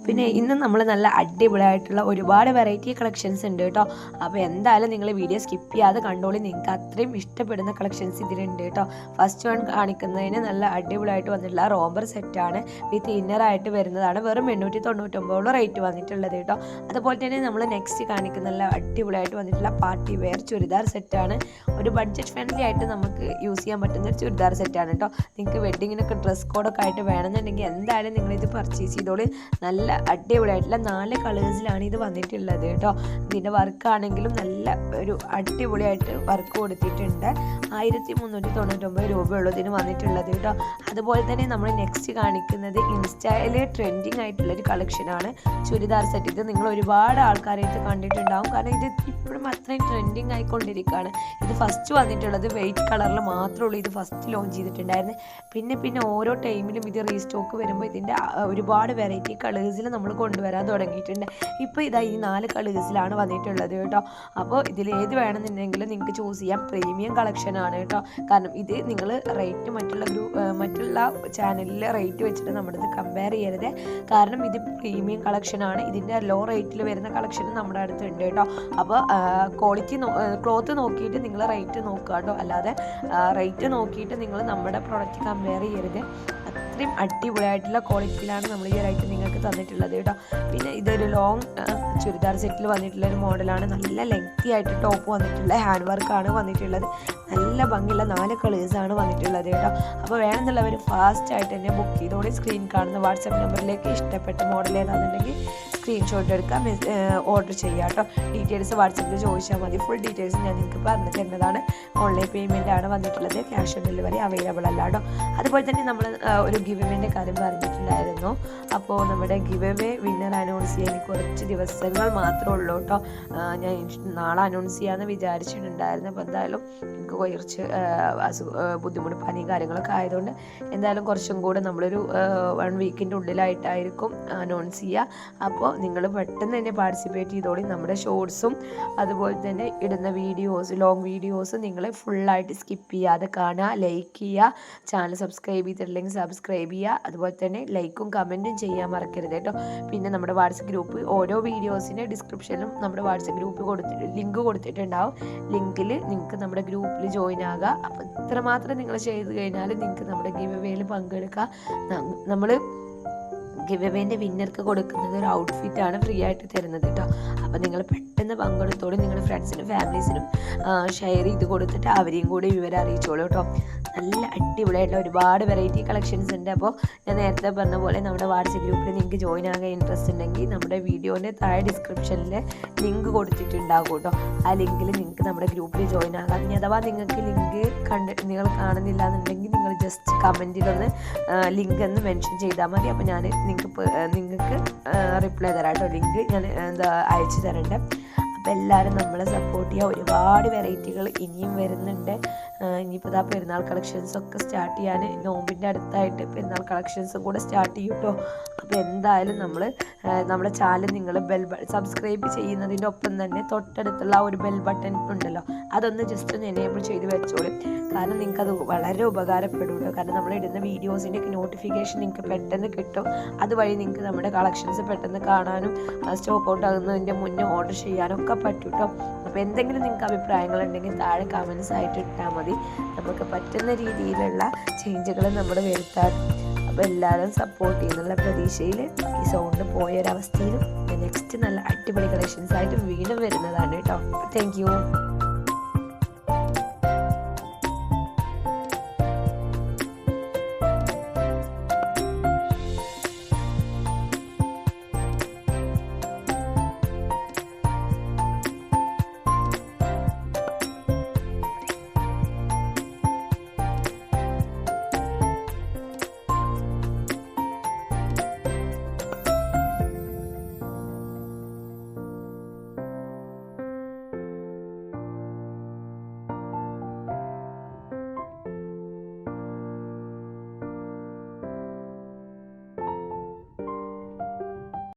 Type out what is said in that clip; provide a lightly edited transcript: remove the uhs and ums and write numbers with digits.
പിന്നെ ഇന്ന് നമ്മൾ നല്ല അടിപൊളിയായിട്ടുള്ള ഒരുപാട് വെറൈറ്റി കളക്ഷൻസ് ഉണ്ട് കേട്ടോ. അപ്പോൾ എന്തായാലും നിങ്ങൾ വീഡിയോ സ്കിപ്പ് ചെയ്യാതെ കണ്ടോളി, നിങ്ങൾക്ക് അത്രയും ഇഷ്ടപ്പെടുന്ന കളക്ഷൻസ് ഇതിലുണ്ട് കേട്ടോ. ഫസ്റ്റ് വൺ കാണിക്കുന്നതിന് നല്ല അടിപൊളിയായിട്ട് വന്നിട്ടുള്ള റോംബർ സെറ്റാണ്, വിത്ത് ഇന്നറായിട്ട് വരുന്നതാണ്. വെറും 899 റേറ്റ് വന്നിട്ടുള്ളത് കേട്ടോ. അതുപോലെ തന്നെ നമ്മൾ നെക്സ്റ്റ് കാണിക്കുന്ന നല്ല അടിപൊളിയായിട്ട് വന്നിട്ടുള്ള പാർട്ടി വെയർ ചുരിദാർ സെറ്റാണ്. ഒരു ബഡ്ജറ്റ് ഫ്രണ്ട്ലി ആയിട്ട് നമുക്ക് യൂസ് ചെയ്യാൻ പറ്റുന്ന ഒരു ചുരിദാർ സെറ്റാണ് കേട്ടോ. നിങ്ങൾക്ക് വെഡ്ഡിങ്ങിനൊക്കെ ഡ്രസ് കോഡൊക്കെ ആയിട്ട് വേണമെന്നുണ്ടെങ്കിൽ എന്തായാലും നിങ്ങളിത് പർച്ചേസ് ചെയ്തോളി. നല്ല അടിപൊളിയായിട്ടുള്ള 4 കളേഴ്സിലാണ് ഇത് വന്നിട്ടുള്ളത് കേട്ടോ. ഇതിൻ്റെ വർക്കാണെങ്കിലും നല്ല ഒരു അടിപൊളിയായിട്ട് വർക്ക് കൊടുത്തിട്ടുണ്ട്. 1399 രൂപയുള്ളൂ ഇതിന് വന്നിട്ടുള്ളത് കേട്ടോ. അതുപോലെ തന്നെ നമ്മൾ നെക്സ്റ്റ് കാണിക്കുന്നത് ഇൻസ്റ്റയിൽ ട്രെൻഡിങ് ആയിട്ടുള്ളൊരു കളക്ഷനാണ്, ചുരിദാർ സെറ്റ്. ഇത് നിങ്ങൾ ഒരുപാട് ആൾക്കാരായിട്ട് കണ്ടിട്ടുണ്ടാവും, കാരണം ഇത് ഇപ്പോഴും അത്രയും ട്രെൻഡിങ് ആയിക്കൊണ്ടിരിക്കുകയാണ്. ഇത് ഫസ്റ്റ് വന്നിട്ടുള്ളത് വെയിറ്റ് കളറിൽ മാത്രമേ ഉള്ളൂ, ഇത് ഫസ്റ്റ് ലോഞ്ച് ചെയ്തിട്ടുണ്ടായിരുന്നു. പിന്നെ ഓരോ ടൈമിലും ഇത് റീസ്റ്റോക്ക് വരുമ്പോൾ ഇതിൻ്റെ ഒരുപാട് വെറൈറ്റി കളേഴ്സിൽ നമ്മൾ കൊണ്ടുവരാൻ തുടങ്ങിയിട്ടുണ്ട്. ഇപ്പോൾ ഇതാ ഈ 4 കളേഴ്സിലാണ് വന്നിട്ടുള്ളത് കേട്ടോ. അപ്പോൾ ഇതിൽ ഏത് വേണമെന്നുണ്ടെങ്കിലും നിങ്ങൾക്ക് ചൂസ് ചെയ്യാം. പ്രീമിയം കളക്ഷനാണ് കേട്ടോ. കാരണം ഇത് നിങ്ങൾ റേറ്റ് മറ്റുള്ള ചാനലിലെ റേറ്റ് വെച്ചിട്ട് നമ്മളിത് കമ്പയർ ചെയ്യരുത്. കാരണം ഇത് പ്രീമിയം കളക്ഷനാണ്. ഇതിൻ്റെ ലോ റേറ്റിൽ വരുന്ന കളക്ഷൻ നമ്മുടെ അടുത്തുണ്ട് കേട്ടോ. അപ്പോൾ ക്വാളിറ്റി ക്ലോത്ത് നോക്കിയിട്ട് നിങ്ങൾ റേറ്റ് നോക്കുക കേട്ടോ. അല്ലാതെ റേറ്റ് നോക്കിയിട്ട് നിങ്ങൾ നമ്മുടെ പ്രൊഡക്റ്റ് കമ്പയർ ചെയ്യരുത്. അത്രയും അടിപൊളിയായിട്ടുള്ള ക്വാളിറ്റിയിലാണ് നമ്മൾ ഈ റേറ്റ് നിങ്ങൾക്ക് തന്നിട്ടുള്ളത് കേട്ടോ. പിന്നെ ഇതൊരു ലോങ് ചുരിദാർ സെറ്റിൽ വന്നിട്ടുള്ള ഒരു മോഡലാണ്. നല്ല ലെങ്തി ആയിട്ട് ടോപ്പ് വന്നിട്ടുള്ള ഹാൻഡ് വർക്കാണ് വന്നിട്ടുള്ളത്. നല്ല ഭംഗിയുള്ള 4 കളേഴ്സാണ് വന്നിട്ടുള്ളത് കേട്ടോ. അപ്പോൾ വേണമെന്നുള്ളവർ ഫാസ്റ്റായിട്ട് തന്നെ ബുക്ക് ചെയ്തോടെ സ്ക്രീൻ കാണുന്ന വാട്സാപ്പ് നമ്പറിലേക്ക് ഇഷ്ടപ്പെട്ട മോഡൽ ഏതാണെന്നുണ്ടെങ്കിൽ സ്ക്രീൻഷോട്ട് എടുക്കാം, ഓർഡർ ചെയ്യാം കേട്ടോ. ഡീറ്റെയിൽസ് വാട്സാപ്പിൽ ചോദിച്ചാൽ മതി. ഫുൾ ഡീറ്റെയിൽസ് ഞാൻ നിങ്ങൾക്ക് പറഞ്ഞു തരുന്നതാണ്. ഓൺലൈൻ പേയ്മെൻ്റ് ആണ് വന്നിട്ടുള്ളത്, ക്യാഷ് ഓൺ ഡെലിവറി അവൈലബിൾ അല്ല കേട്ടോ. അതുപോലെ തന്നെ നമ്മൾ ഒരു ഗിവ് അവേൻ്റെ കാര്യം പറഞ്ഞിട്ടുണ്ടായിരുന്നു. അപ്പോൾ നമ്മുടെ ഗിവ് അവേ വിന്നർ അനൗൺസ് ചെയ്യാൻ കുറച്ച് ദിവസങ്ങൾ മാത്രമേ ഉള്ളൂ കേട്ടോ. ഞാൻ നാളെ അനൗൺസ് ചെയ്യാമെന്ന് വിചാരിച്ചിട്ടുണ്ടായിരുന്നു. അപ്പോൾ എന്തായാലും എനിക്ക് കുറച്ച് ബുദ്ധിമുട്ട്, പനി കാര്യങ്ങളൊക്കെ ആയതുകൊണ്ട് എന്തായാലും കുറച്ചും കൂടെ നമ്മളൊരു 1 വീക്കിൻ്റെ ഉള്ളിലായിട്ടായിരിക്കും അനൗൺസ് ചെയ്യുക. അപ്പോൾ നിങ്ങൾ പെട്ടെന്ന് തന്നെ പാർട്ടിസിപ്പേറ്റ് ചെയ്തോളി. നമ്മുടെ ഷോർട്സും അതുപോലെ തന്നെ ഇടുന്ന വീഡിയോസ്, ലോങ് വീഡിയോസ് നിങ്ങൾ ഫുള്ളായിട്ട് സ്കിപ്പ് ചെയ്യാതെ കാണുക, ലൈക്ക് ചെയ്യുക. ചാനൽ സബ്സ്ക്രൈബ് ചെയ്തിട്ടില്ലെങ്കിൽ സബ്സ്ക്രൈബ് ചെയ്യുക. അതുപോലെ തന്നെ ലൈക്കും കമൻറ്റും ചെയ്യാൻ മറക്കരുത് കേട്ടോ. പിന്നെ നമ്മുടെ വാട്സപ്പ് ഗ്രൂപ്പ്, ഓരോ വീഡിയോസിൻ്റെ ഡിസ്ക്രിപ്ഷനിലും നമ്മുടെ വാട്സപ്പ് ഗ്രൂപ്പ് ലിങ്ക് കൊടുത്തിട്ടുണ്ടാവും. ലിങ്കിൽ നിങ്ങൾക്ക് നമ്മുടെ ഗ്രൂപ്പിൽ ജോയിൻ ആകുക. അപ്പോൾ ഇത്രമാത്രം നിങ്ങൾ ചെയ്ത് കഴിഞ്ഞാൽ നിങ്ങൾക്ക് നമ്മുടെ ഗിവ് അവേയിൽ പങ്കെടുക്കാം. നമ്മൾ ഗിവ് അവേൻ്റെ വിന്നർക്ക് കൊടുക്കുന്നത് ഒരു ഔട്ട്ഫിറ്റാണ് ഫ്രീ ആയിട്ട് തരുന്നത് കേട്ടോ. അപ്പോൾ നിങ്ങൾ പെട്ടെന്ന് പങ്കെടുത്തോളൂ. നിങ്ങളുടെ ഫ്രണ്ട്സിനും ഫാമിലീസിനും ഷെയർ ചെയ്ത് കൊടുത്തിട്ട് അവരെയും കൂടി വിവരം അറിയിച്ചോളൂ കേട്ടോ. നല്ല അടിപൊളിയായിട്ടുള്ള ഒരുപാട് വെറൈറ്റി കളക്ഷൻസ് ഉണ്ട്. അപ്പോൾ ഞാൻ നേരത്തെ പറഞ്ഞ പോലെ നമ്മുടെ വാട്സപ്പ് ഗ്രൂപ്പിൽ നിങ്ങൾക്ക് ജോയിൻ ആകാൻ ഇൻട്രസ്റ്റ് ഉണ്ടെങ്കിൽ നമ്മുടെ വീഡിയോൻ്റെ താഴെ ഡിസ്ക്രിപ്ഷനിൽ ലിങ്ക് കൊടുത്തിട്ടുണ്ടാകും കേട്ടോ. ആ ലിങ്കിൽ നിങ്ങൾക്ക് നമ്മുടെ ഗ്രൂപ്പിൽ ജോയിൻ ആകാം. ഇനി അഥവാ നിങ്ങൾക്ക് ലിങ്ക് നിങ്ങൾ കാണുന്നില്ല എന്നുണ്ടെങ്കിൽ നിങ്ങൾ ജസ്റ്റ് കമൻറ്റിലൊന്ന് ലിങ്ക് എന്ന് മെൻഷൻ ചെയ്താൽ മതി. അപ്പോൾ ഞാൻ നിങ്ങൾക്ക് റിപ്ലൈ തരാം കേട്ടോ. ലിങ്ക് ഞാൻ അയച്ചു തരണ്ടേ. അപ്പോൾ എല്ലാവരും നമ്മളെ സപ്പോർട്ട് ചെയ്യുക. ഒരുപാട് വെറൈറ്റികൾ ഇനിയും വരുന്നുണ്ട്. ഇനിയിപ്പോൾ ഇതാ പെരുന്നാൾ കളക്ഷൻസൊക്കെ സ്റ്റാർട്ട് ചെയ്യാൻ, നോമ്പിൻ്റെ അടുത്തായിട്ട് പെരുന്നാൾ കളക്ഷൻസും കൂടെ സ്റ്റാർട്ട് ചെയ്യും കേട്ടോ. അപ്പോൾ എന്തായാലും നമ്മുടെ ചാനൽ നിങ്ങൾ സബ്സ്ക്രൈബ് ചെയ്യുന്നതിൻ്റെ ഒപ്പം തന്നെ തൊട്ടടുത്തുള്ള ഒരു ബെൽ ബട്ടൺ ഉണ്ടല്ലോ, അതൊന്ന് ജസ്റ്റ് ഒന്ന് എനേബിൾ ചെയ്ത് വെച്ചോളൂ. കാരണം നിങ്ങൾക്കത് വളരെ ഉപകാരപ്പെടും കേട്ടോ. കാരണം നമ്മൾ ഇടുന്ന വീഡിയോസിൻ്റെ നോട്ടിഫിക്കേഷൻ നിങ്ങൾക്ക് പെട്ടെന്ന് കിട്ടും. അതുവഴി നിങ്ങൾക്ക് നമ്മുടെ കളക്ഷൻസ് പെട്ടെന്ന് കാണാനും സ്റ്റോക്ക് ഔട്ട് ആകുന്നതിൻ്റെ മുന്നേ ഓർഡർ ചെയ്യാനൊക്കെ പറ്റും കേട്ടോ. അപ്പോൾ എന്തെങ്കിലും നിങ്ങൾക്ക് അഭിപ്രായങ്ങളുണ്ടെങ്കിൽ താഴെ കമൻസ് ആയിട്ട് ഇട്ടാൽ മതി. നമുക്ക് പറ്റുന്ന രീതിയിലുള്ള ചേഞ്ചുകൾ നമ്മൾ വരുത്താൻ. അപ്പോൾ എല്ലാവരും സപ്പോർട്ട് ചെയ്യുന്നുള്ള പ്രതീക്ഷയിൽ ഈ സൗണ്ട് പോയൊരവസ്ഥയിലും നെക്സ്റ്റ് നല്ല അടിപൊളി കളക്ഷൻസ് ആയിട്ട് വീണ്ടും വരുന്നതാണ് കേട്ടോ. Thank you.